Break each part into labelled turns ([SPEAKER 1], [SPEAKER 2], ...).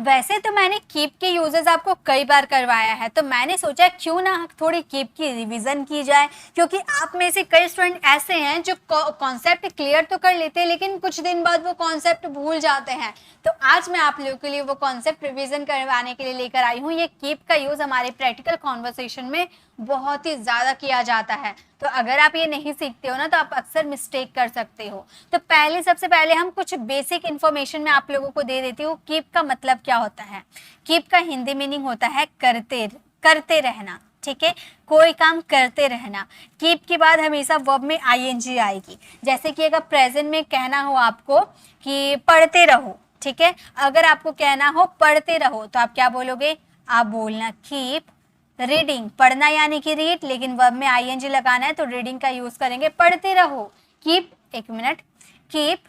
[SPEAKER 1] वैसे तो मैंने कीप के यूजेस आपको कई बार करवाया है, तो मैंने सोचा क्यों ना थोड़ी कीप की रिवीजन की जाए, क्योंकि आप में से कई स्टूडेंट ऐसे हैं जो कॉन्सेप्ट क्लियर तो कर लेते हैं लेकिन कुछ दिन बाद वो कॉन्सेप्ट भूल जाते हैं। तो आज मैं आप लोगों के लिए वो कॉन्सेप्ट रिवीजन करवाने के लिए लेकर आई हूँ। ये कीप का यूज हमारे प्रैक्टिकल कॉन्वर्सेशन में बहुत ही ज़्यादा किया जाता है, तो अगर आप ये नहीं सीखते हो ना तो आप अक्सर मिस्टेक कर सकते हो। तो सबसे पहले हम कुछ बेसिक इन्फॉर्मेशन में आप लोगों को दे देती हूँ। कीप का मतलब क्या होता है? कीप का हिंदी मीनिंग होता है करते रहना, ठीक है, कोई काम करते रहना। कीप के बाद हमेशा वर्ब में आईएनजी आएगी। जैसे कि अगर प्रेजेंट में कहना हो आपको कि पढ़ते रहो, ठीक है, अगर आपको कहना हो पढ़ते रहो तो आप क्या बोलोगे? आप बोलना कीप रीडिंग, पढ़ना यानी कि रीड, लेकिन वर्ब में आईएनजी लगाना है तो रीडिंग का यूज करेंगे, पढ़ते रहो। कीप, एक मिनट, कीप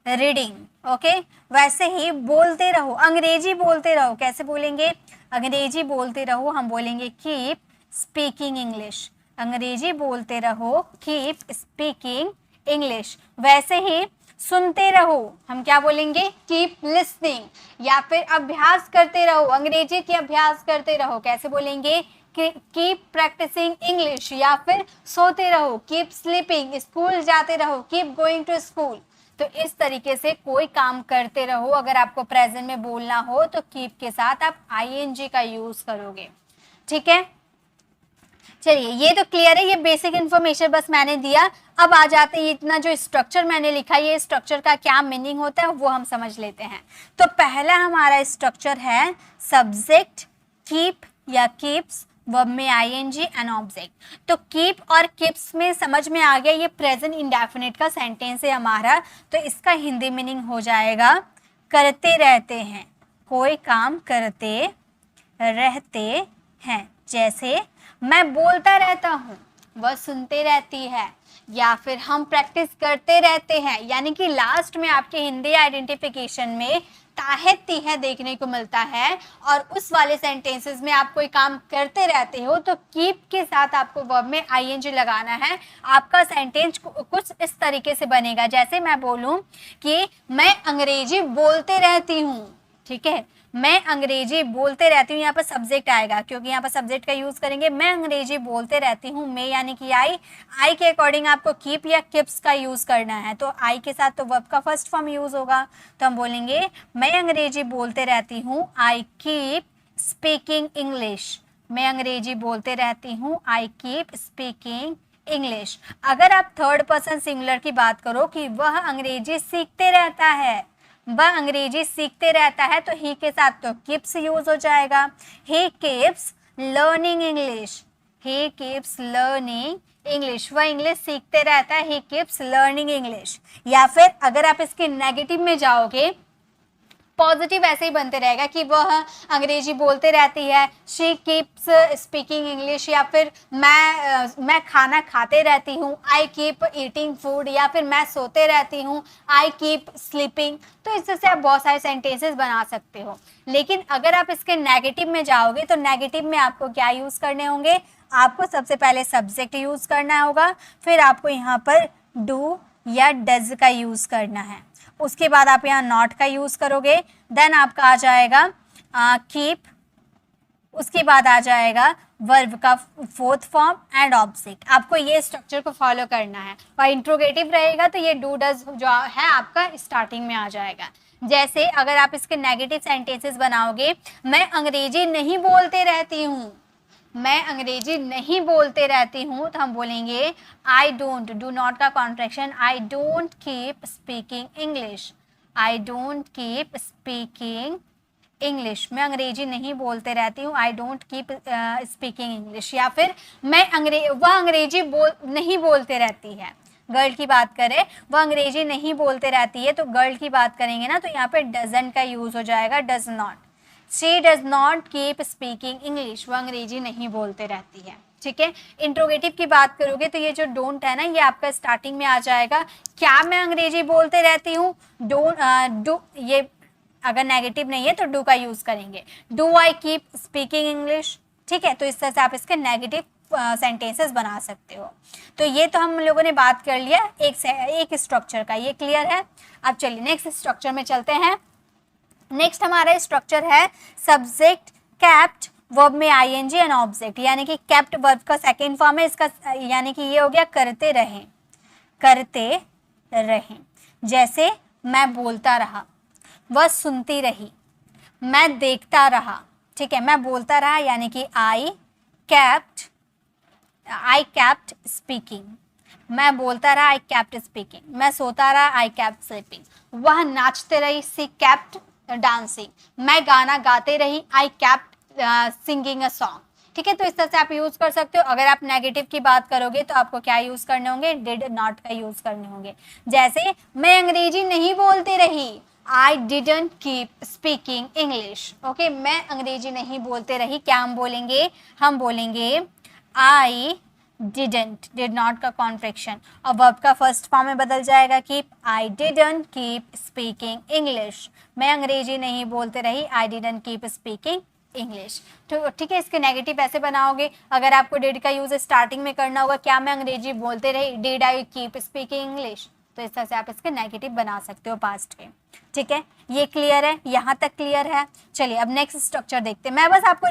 [SPEAKER 1] रीडिंग, ओके। वैसे ही बोलते रहो, अंग्रेजी बोलते रहो, कैसे बोलेंगे? अंग्रेजी बोलते रहो, हम बोलेंगे कीप स्पीकिंग इंग्लिश। अंग्रेजी बोलते रहो, कीप स्पीकिंग इंग्लिश। वैसे ही सुनते रहो, हम क्या बोलेंगे? Keep listening. या फिर अभ्यास करते रहो, अंग्रेजी की अभ्यास करते रहो, कैसे बोलेंगे? Keep practising English. या फिर सोते रहो, कीप स्लीपिंग। स्कूल जाते रहो, कीप गोइंग टू स्कूल। तो इस तरीके से कोई काम करते रहो, अगर आपको प्रेजेंट में बोलना हो तो कीप के साथ आप आईएनजी का यूज करोगे, ठीक है। चलिए, ये तो क्लियर है, ये बेसिक इन्फॉर्मेशन बस मैंने दिया। अब आ जाते हैं, इतना जो स्ट्रक्चर मैंने लिखा है, ये स्ट्रक्चर का क्या मीनिंग होता है वो हम समझ लेते हैं। तो पहला हमारा स्ट्रक्चर है सब्जेक्ट कीप या कीप्स, वर्ब में आईएनजी एंड ऑब्जेक्ट। तो कीप और कीप्स में समझ में आ गया, ये प्रेजेंट इंडेफिनिट का सेंटेंस है हमारा, तो इसका हिंदी मीनिंग हो जाएगा करते रहते हैं, कोई काम करते रहते हैं। जैसे मैं बोलता रहता हूँ, वह सुनते रहती है। या फिर हम प्रैक्टिस करते रहते हैं, यानी कि लास्ट में आपके हिंदी आइडेंटिफिकेशन में ताहे तीहे देखने को मिलता है, और उस वाले सेंटेंसेस में आप कोई काम करते रहते हो तो कीप के साथ आपको वर्ब में आईएनजी लगाना है। आपका सेंटेंस कुछ इस तरीके से बनेगा, जैसे मैं बोलूं कि मैं अंग्रेजी बोलते रहती हूँ, ठीक है, मैं अंग्रेजी बोलते रहती हूँ, यहाँ पर सब्जेक्ट आएगा क्योंकि यहाँ पर सब्जेक्ट का यूज करेंगे। मैं अंग्रेजी बोलते रहती हूँ, मैं यानी कि आई के अकॉर्डिंग आपको कीप या किप्स का यूज करना है, तो आई के साथ तो वर्ब का फर्स्ट फॉर्म यूज होगा, तो हम बोलेंगे मैं अंग्रेजी बोलते रहती हूँ, आई कीप स्पीकिंग इंग्लिश। मैं अंग्रेजी बोलते रहती हूँ, आई कीप स्पीकिंग इंग्लिश। अगर आप थर्ड पर्सन सिंगुलर की बात करो कि वह अंग्रेजी सीखते रहता है, वह अंग्रेजी सीखते रहता है, तो ही के साथ तो कीप्स यूज हो जाएगा। He keeps learning English, he keeps learning English, वह इंग्लिश सीखते रहता है, ही कीप्स लर्निंग इंग्लिश। या फिर अगर आप इसके नेगेटिव में जाओगे, पॉजिटिव ऐसे ही बनते रहेगा कि वह अंग्रेजी बोलते रहती है, शी कीप्स स्पीकिंग इंग्लिश। या फिर मैं खाना खाते रहती हूँ, आई कीप ईटिंग फूड। या फिर मैं सोते रहती हूँ, आई कीप स्लीपिंग। तो इस तरह से आप बहुत सारे सेंटेंसेस बना सकते हो। लेकिन अगर आप इसके नेगेटिव में जाओगे तो नेगेटिव में आपको क्या यूज करने होंगे? आपको सबसे पहले सब्जेक्ट यूज करना होगा, फिर आपको यहाँ पर डू या डज का यूज करना है, उसके बाद आप यहाँ नॉट का यूज करोगे, देन आपका आ जाएगा कीप, उसके बाद आ जाएगा वर्ब का फोर्थ फॉर्म एंड ऑब्जेक्ट। आपको ये स्ट्रक्चर को फॉलो करना है, और इंट्रोगेटिव रहेगा तो ये डू डज जो है आपका स्टार्टिंग में आ जाएगा। जैसे अगर आप इसके नेगेटिव सेंटेंसेस बनाओगे, मैं अंग्रेजी नहीं बोलते रहती हूँ, मैं अंग्रेजी नहीं बोलते रहती हूँ, तो हम बोलेंगे आई डोंट, डू नॉट का contraction, I don't keep speaking English, I don't keep speaking English. मैं अंग्रेजी नहीं बोलते रहती हूँ, I don't keep speaking English. या फिर वह अंग्रेजी नहीं बोलते रहती है, गर्ल की बात करें, वह अंग्रेजी नहीं बोलते रहती है, तो गर्ल की बात करेंगे ना तो यहाँ पे डजंट का यूज हो जाएगा, does not. She does not keep speaking English, वह अंग्रेजी नहीं बोलते रहती है, ठीक है। इंट्रोगेटिव की बात करोगे तो ये जो डोंट है ना, ये आपका स्टार्टिंग में आ जाएगा। क्या मैं अंग्रेजी बोलते रहती हूँ? डू, ये अगर नेगेटिव नहीं है तो डू का यूज करेंगे, do I keep speaking English, ठीक है। तो इस तरह से आप इसके नेगेटिव सेंटेंसेस बना सकते हो। तो ये तो हम लोगों ने बात कर लिया एक स्ट्रक्चर का, ये क्लियर है। अब चलिए नेक्स्ट स्ट्रक्चर में चलते हैं। नेक्स्ट हमारा स्ट्रक्चर है सब्जेक्ट कैप्ट वर्ब में आईएनजी एंड ऑब्जेक्ट, यानी कि कैप्ट वर्ब का सेकेंड फॉर्म है इसका, यानी कि ये हो गया करते रहें, करते रहें। जैसे मैं बोलता रहा, वह सुनती रही, मैं देखता रहा, ठीक है, मैं बोलता रहा यानी कि आई कैप्ट स्पीकिंग, मैं बोलता रहा आई कैप्ट स्पीकिंग, मैं सोता रहा आई कैप्ट स्लीपिंग, वह नाचते रही सी कैप्ट डांसिंग, मैं गाना गाते रही I kept singing a song. ठीक है, तो इस तरह से आप यूज कर सकते हो। अगर आप नेगेटिव की बात करोगे तो आपको क्या यूज करने होंगे, डिड नॉट का यूज करने होंगे। जैसे मैं अंग्रेजी नहीं बोलती रही, I didn't keep speaking English. Okay, मैं अंग्रेजी नहीं बोलते रही, क्या हम बोलेंगे, हम बोलेंगे आई डिडंट, डिड नॉट का कॉन्ट्रैक्शन, और वर्ब का फर्स्ट फॉर्म में बदल जाएगा keep, I didn't keep speaking English, मैं अंग्रेजी नहीं बोलते रही, I didn't keep speaking English. तो ठीक है, इसके नेगेटिव ऐसे बनाओगे। अगर आपको डिड का यूज स्टार्टिंग में करना होगा, क्या मैं अंग्रेजी बोलते रही, did I keep speaking English, तो इस तरह से आप इसके नेगेटिव बना सकते हो पास्ट के। ठीक है, ये क्लियर है, यहाँ तक क्लियर है। चलिए अब नेक्स्ट स्ट्रक्चर देखते हैं। मैं बस आपको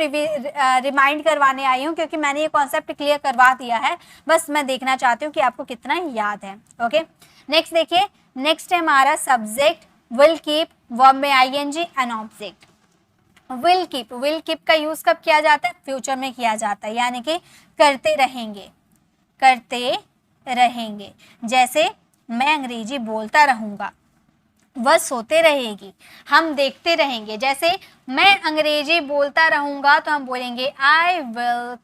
[SPEAKER 1] रिमाइंड करवाने आई हूँ क्योंकि मैंने ये कॉन्सेप्ट क्लियर करवा दिया है, बस मैं देखना चाहती हूँ कि आपको कितना याद है। ओके, नेक्स्ट देखिए, नेक्स्ट है हमारा सब्जेक्ट विल कीप वर्ब में ING and object. Will keep का यूज कब किया जाता है, फ्यूचर में किया जाता है, यानी कि करते रहेंगे, करते रहेंगे। जैसे मैं अंग्रेजी बोलता रहूंगा, वह सोते रहेगी, हम देखते रहेंगे। जैसे मैं अंग्रेजी बोलता रहूंगा तो हम बोलेंगे आई विल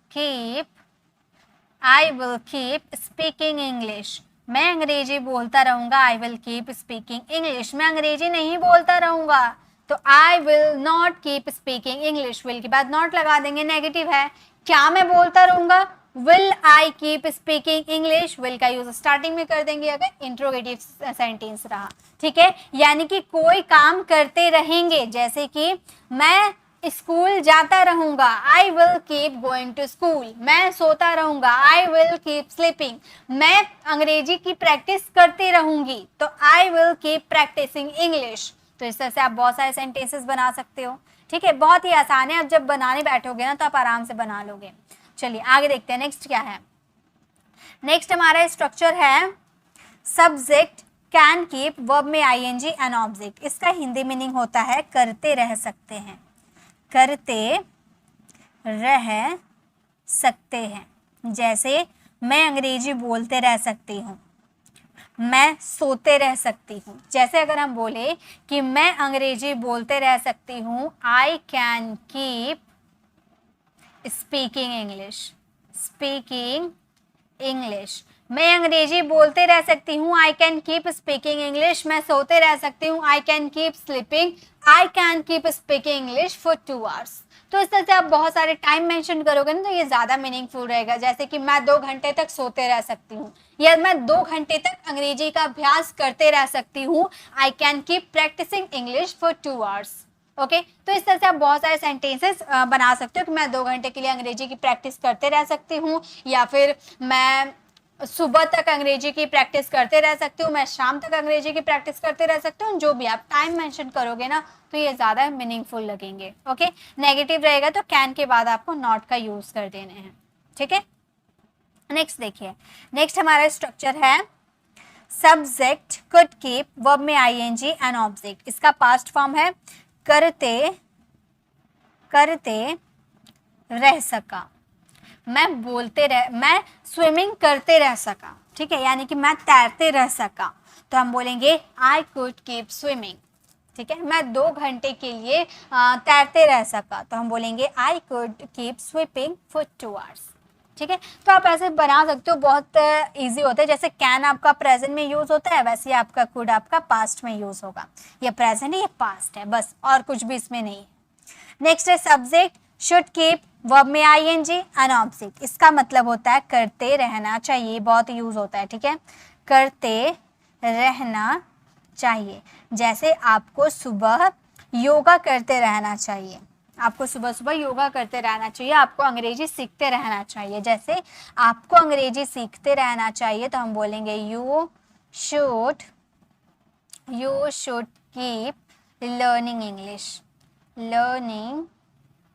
[SPEAKER 1] कीप स्पीकिंग इंग्लिश, मैं अंग्रेजी बोलता रहूंगा, I will keep speaking English. मैं अंग्रेजी नहीं बोलता रहूंगा तो I will not keep speaking English, will के बाद नॉट लगा देंगे, नेगेटिव है। क्या मैं बोलता रहूंगा, will I keep speaking English, will का यूज स्टार्टिंग में कर देंगे अगर इंट्रोगेटिव सेंटेंस रहा। ठीक है, यानी कि कोई काम करते रहेंगे। जैसे कि मैं स्कूल जाता रहूंगा, I will keep going to school, मैं सोता रहूंगा, आई विल कीप स्लीपिंग, मैं अंग्रेजी की प्रैक्टिस करती रहूंगी तो I will keep practising English. तो इस तरह से आप बहुत सारे सेंटेंसेस बना सकते हो। ठीक है, बहुत ही आसान है, अब जब बनाने बैठोगे ना तो आप आराम से बना लोगे। चलिए आगे देखते हैं, नेक्स्ट क्या है। नेक्स्ट हमारा स्ट्रक्चर है सब्जेक्ट कैन कीप वर्ब में आईएनजी एंड ऑब्जेक्ट। इसका हिंदी मीनिंग होता है करते रह सकते हैं, करते रह सकते हैं। जैसे मैं अंग्रेजी बोलते रह सकती हूँ, मैं सोते रह सकती हूँ। जैसे अगर हम बोले कि मैं अंग्रेजी बोलते रह सकती हूँ, I can keep speaking English, speaking English. मैं अंग्रेजी बोलते रह सकती हूँ, I can keep speaking English. मैं सोते रह सकती हूँ, I can keep sleeping, I can keep speaking English for 2 hours। तो इस तरह से आप बहुत सारे टाइम मेंशन करोगे ना तो ये ज़्यादा मीनिंगफुल रहेगा। जैसे कि मैं 2 घंटे तक सोते रह सकती हूँ, या मैं 2 घंटे तक अंग्रेजी का अभ्यास करते रह सकती हूँ, I can keep practising English for 2 hours। Okay, तो इस तरह से आप बहुत सारे सेंटेंसेस बना सकते हो कि मैं 2 घंटे के लिए अंग्रेजी की प्रैक्टिस करते रह सकती हूँ, या फिर मैं सुबह तक अंग्रेजी की प्रैक्टिस करते रह सकती हूँ, मैं शाम तक अंग्रेजी की प्रैक्टिस करते रह सकती हूँ। जो भी आप टाइम मेंशन करोगे ना तो ये ज़्यादा मीनिंगफुल लगेंगे। ओके, नेगेटिव रहेगा तो कैन के बाद आपको नॉट का यूज़ कर देने हैं। ठीक है, नेक्स्ट देखिए, नेक्स्ट हमारा स्ट्रक्चर है सब्जेक्ट कुड कीप वर्ब में आईएनजी एंड ऑब्जेक्ट। इसका पास्ट फॉर्म है करते रह सका, मैं स्विमिंग करते रह सका। ठीक है, यानी कि मैं तैरते रह सका तो हम बोलेंगे आई कुड कीप स्विमिंग। ठीक है, मैं 2 घंटे के लिए तैरते रह सका तो हम बोलेंगे I could keep sweeping for 2 hours। ठीक है, तो आप ऐसे बना सकते हो, बहुत इजी होता है। जैसे कैन आपका प्रेजेंट में यूज होता है, वैसे आपका कुड आपका पास्ट में यूज होगा। ये प्रेजेंट है, ये पास्ट है, बस और कुछ भी इसमें नहीं है। नेक्स्ट है सब्जेक्ट शुड कीप वर्ब में आईएनजी एंड ऑब्जेक्ट। इसका मतलब होता है करते रहना चाहिए, बहुत यूज होता है। ठीक है, करते रहना चाहिए। जैसे आपको सुबह योगा करते रहना चाहिए, आपको सुबह सुबह योगा करते रहना चाहिए, आपको अंग्रेजी सीखते रहना चाहिए। जैसे आपको अंग्रेजी सीखते रहना चाहिए तो हम बोलेंगे you should keep learning English, learning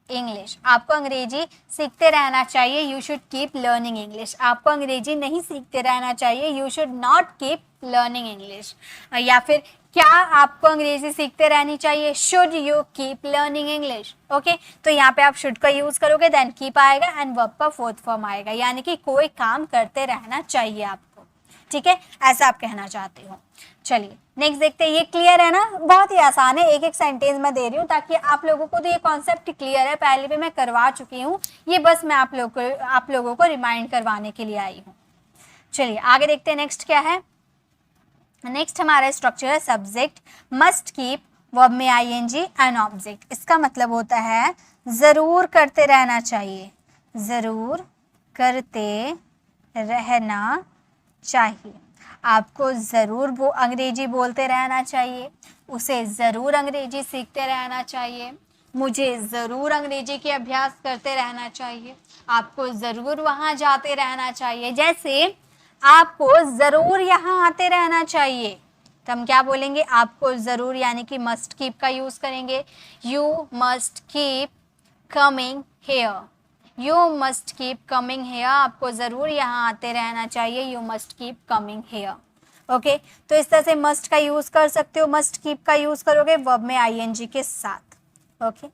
[SPEAKER 1] English. आपको अंग्रेजी सीखते रहना चाहिए, you should keep learning English. आपको अंग्रेजी नहीं सीखते रहना चाहिए, you should not keep learning English. या फिर क्या आपको अंग्रेजी सीखते रहनी चाहिए, should you keep learning English. Okay, तो यहाँ पे आप शुड का यूज करोगे, देन कीप आएगा एंड वर्ब का फोर्थ फॉर्म आएगा, यानी कि कोई काम करते रहना चाहिए आपको। ठीक है, ऐसा आप कहना चाहते हो। चलिए नेक्स्ट देखते हैं, ये क्लियर है ना, बहुत ही आसान है, एक एक सेंटेंस में दे रही हूँ ताकि आप लोगों को तो ये कॉन्सेप्ट क्लियर है, पहले भी मैं करवा चुकी हूँ, ये बस मैं आप लोगों को रिमाइंड करवाने के लिए आई हूँ। चलिए आगे देखते हैं नेक्स्ट क्या है। नेक्स्ट हमारा स्ट्रक्चर है सब्जेक्ट मस्ट कीप, वर्ब में आईएनजी एंड ऑब्जेक्ट। इसका मतलब होता है जरूर करते रहना चाहिए, जरूर करते रहना चाहिए। आपको ज़रूर वो अंग्रेजी बोलते रहना चाहिए, उसे ज़रूर अंग्रेजी सीखते रहना चाहिए, मुझे ज़रूर अंग्रेजी के अभ्यास करते रहना चाहिए, आपको ज़रूर वहाँ जाते रहना चाहिए। जैसे आपको ज़रूर यहाँ आते रहना चाहिए, तो हम क्या बोलेंगे, आपको ज़रूर यानी कि मस्ट कीप का यूज़ करेंगे, you must keep coming here, you must keep coming here. आपको ज़रूर यहाँ आते रहना चाहिए, you must keep coming here. Okay, तो इस तरह से मस्ट का यूज़ कर सकते हो, मस्ट कीप का यूज़ करोगे वर्ब में आईएनजी के साथ। ओके,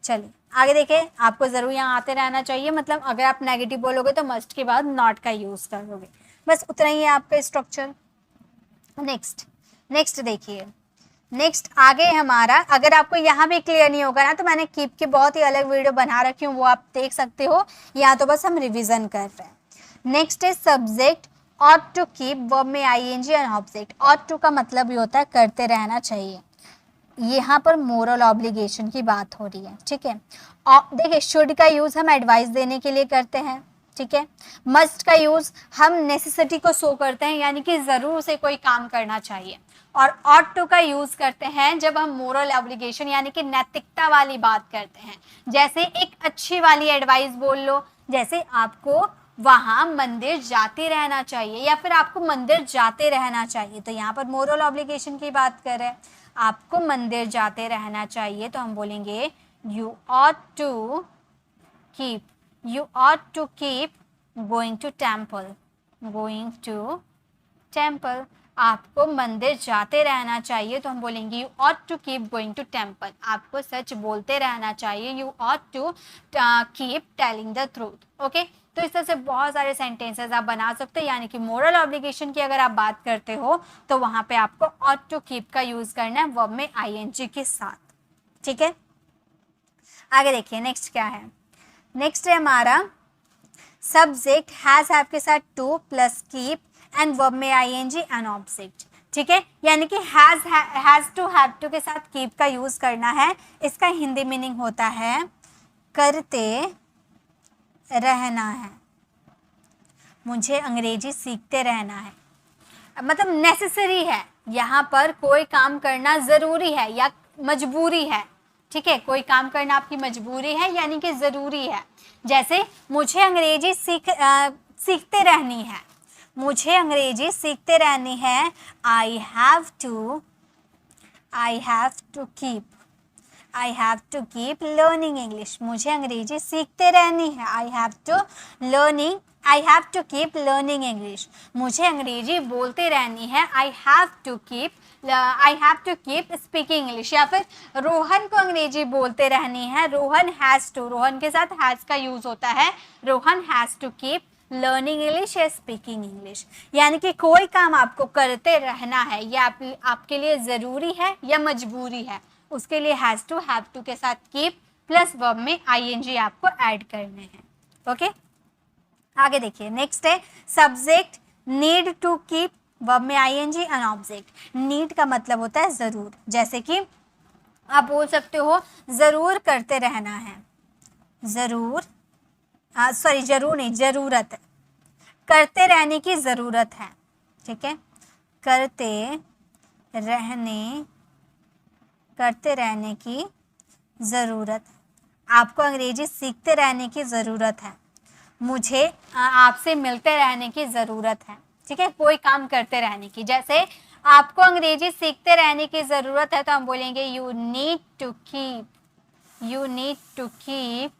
[SPEAKER 1] चलिए आगे देखें, आपको ज़रूर यहाँ आते रहना चाहिए, मतलब अगर आप नेगेटिव बोलोगे तो मस्ट के बाद नॉट का यूज़ करोगे, बस उतना ही है आपका स्ट्रक्चर। नेक्स्ट देखिए, नेक्स्ट आगे हमारा, अगर आपको यहाँ भी क्लियर नहीं होगा ना तो मैंने कीप की बहुत ही अलग वीडियो बना रखी हूँ, वो आप देख सकते हो, यहाँ तो बस हम रिवीजन कर रहे हैं। नेक्स्ट है subject ought to keep, verb में ING and object. Ought to का मतलब ही होता है करते रहना चाहिए, यहाँ पर मोरल ऑब्लिगेशन की बात हो रही है। ठीक है, देखिए शुड का यूज़ हम एडवाइस देने के लिए करते हैं, ठीक है। मस्ट का यूज़ हम नेसेसिटी को शो करते हैं, यानी कि ज़रूर से कोई काम करना चाहिए। और ऑट टू का यूज़ करते हैं जब हम मोरल ऑब्लिगेशन यानी कि नैतिकता वाली बात करते हैं, जैसे एक अच्छी वाली एडवाइस बोल लो, जैसे आपको वहाँ मंदिर जाते रहना चाहिए या फिर आपको मंदिर जाते रहना चाहिए, तो यहाँ पर मोरल ऑब्लिगेशन की बात कर रहे हैं, आपको मंदिर जाते रहना चाहिए, तो हम बोलेंगे you ought to keep, you ought to keep going to temple, going to temple। आपको मंदिर जाते रहना चाहिए, तो हम बोलेंगे you ought to keep going to temple। आपको सच बोलते रहना चाहिए, you ought to keep telling the truth। Okay, तो इस तरह से बहुत सारे सेंटेंसेस आप बना सकते हैं, यानी कि मोरल ऑब्लिगेशन की अगर आप बात करते हो तो वहाँ पे आपको ought to keep का यूज़ करना है वर्ब में आईएनजी के साथ। ठीक है, आगे देखिए नेक्स्ट क्या है। नेक्स्ट है हमारा सब्जेक्ट हैज़ हैव के साथ two plus keep and verb में आईएनजी एंड ऑब्जेक्ट। ठीक है, यानी कि हैज़ टू हैव टू के साथ कीप का यूज़ करना है। इसका हिंदी मीनिंग होता है करते रहना है, मुझे अंग्रेजी सीखते रहना है, मतलब नेसेसरी है, यहाँ पर कोई काम करना ज़रूरी है या मजबूरी है। ठीक है, कोई काम करना आपकी मजबूरी है यानी कि ज़रूरी है। जैसे मुझे अंग्रेजी सीखते रहनी है, मुझे अंग्रेजी सीखते रहनी है, I have to keep learning English. मुझे अंग्रेजी सीखते रहनी है, I have to keep learning English. मुझे अंग्रेजी बोलते रहनी है, I have to keep speaking English. या फिर रोहन को अंग्रेजी बोलते रहनी है, रोहन हैज़ टू, रोहन के साथ हैज़ का यूज़ होता है, Rohan has to keep learning English या स्पीकिंग इंग्लिश। यानी कि कोई काम आपको करते रहना है, या आपके लिए ज़रूरी है या मजबूरी है, उसके लिए हैज़ टू हैव टू के साथ कीप प्लस वर्ब में आईएनजी आपको ऐड करने हैं। ओके, आगे देखिए नेक्स्ट है subject need to keep, verb में आईएनजी एंड ऑब्जेक्ट। नीड का मतलब होता है ज़रूर, जैसे कि आप बोल सकते हो ज़रूर करते रहना है, ज़रूर नहीं, ज़रूरत है, करते रहने की ज़रूरत है। ठीक है, करते रहने की ज़रूरत, आपको अंग्रेजी सीखते रहने की ज़रूरत है, मुझे आपसे मिलते रहने की ज़रूरत है। ठीक है, कोई काम करते रहने की, जैसे आपको अंग्रेजी सीखते रहने की जरूरत है, तो हम बोलेंगे you need to keep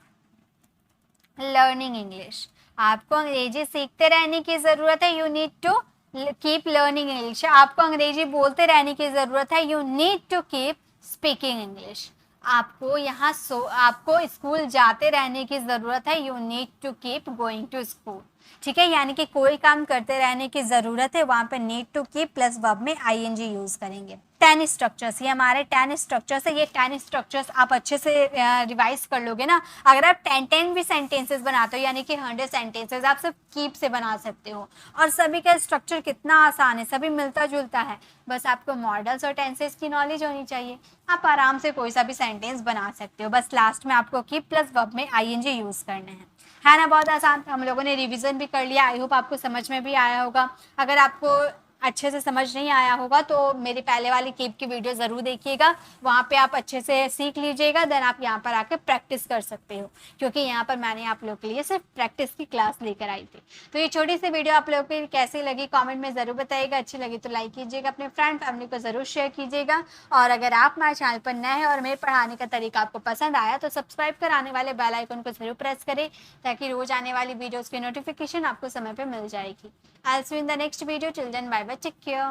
[SPEAKER 1] learning English. आपको अंग्रेजी सीखते रहने की जरूरत है, you need to keep learning English. आपको अंग्रेजी बोलते रहने की जरूरत है, you need to keep speaking English. आपको स्कूल जाते रहने की जरूरत है, you need to keep going to school. ठीक है, यानी कि कोई काम करते रहने की जरूरत है, वहां पे need to keep plus verb में आईएनजी यूज करेंगे। 10 स्ट्रक्चर्स, ये हमारे 10 स्ट्रक्चर्स है। ये 10 स्ट्रक्चर्स आप अच्छे से रिवाइज कर लोगे ना। अगर आप 10 भी सेंटेंसेस बनाते हो, यानी कि 100 सेंटेंसेस आप सिर्फ कीप से बना सकते हो। और सभी का स्ट्रक्चर कितना आसान है, सभी मिलता जुलता है। बस आपको मॉडल्स और टेंसेस की नॉलेज होनी चाहिए, आप आराम से कोई सा भी सेंटेंस बना सकते हो। बस लास्ट में आपको कीप प्लस वर्ब में आईएनजी यूज करने हैं। है ना, बहुत आसान। हम लोगों ने रिवीजन भी कर लिया। आई होप आपको समझ में भी आया होगा। अगर आपको अच्छे से समझ नहीं आया होगा तो मेरी पहले वाली कीप की वीडियो ज़रूर देखिएगा, वहाँ पे आप अच्छे से सीख लीजिएगा। देन आप यहाँ पर आके प्रैक्टिस कर सकते हो, क्योंकि यहाँ पर मैंने आप लोग के लिए सिर्फ प्रैक्टिस की क्लास लेकर आई थी। तो ये छोटी सी वीडियो आप लोगों की कैसी लगी कमेंट में ज़रूर बताइएगा। अच्छी लगी तो लाइक कीजिएगा, अपने फ्रेंड फैमिली को ज़रूर शेयर कीजिएगा। और अगर आप हमारे चैनल पर नए हैं और मेरे पढ़ाने का तरीका आपको पसंद आया तो सब्सक्राइब कर आने वाले बेल आइकन को ज़रूर प्रेस करें, ताकि रोज आने वाली वीडियोज़ की नोटिफिकेशन आपको समय पर मिल जाएगी। I'll see you in the next video. Till then, bye bye. Take care.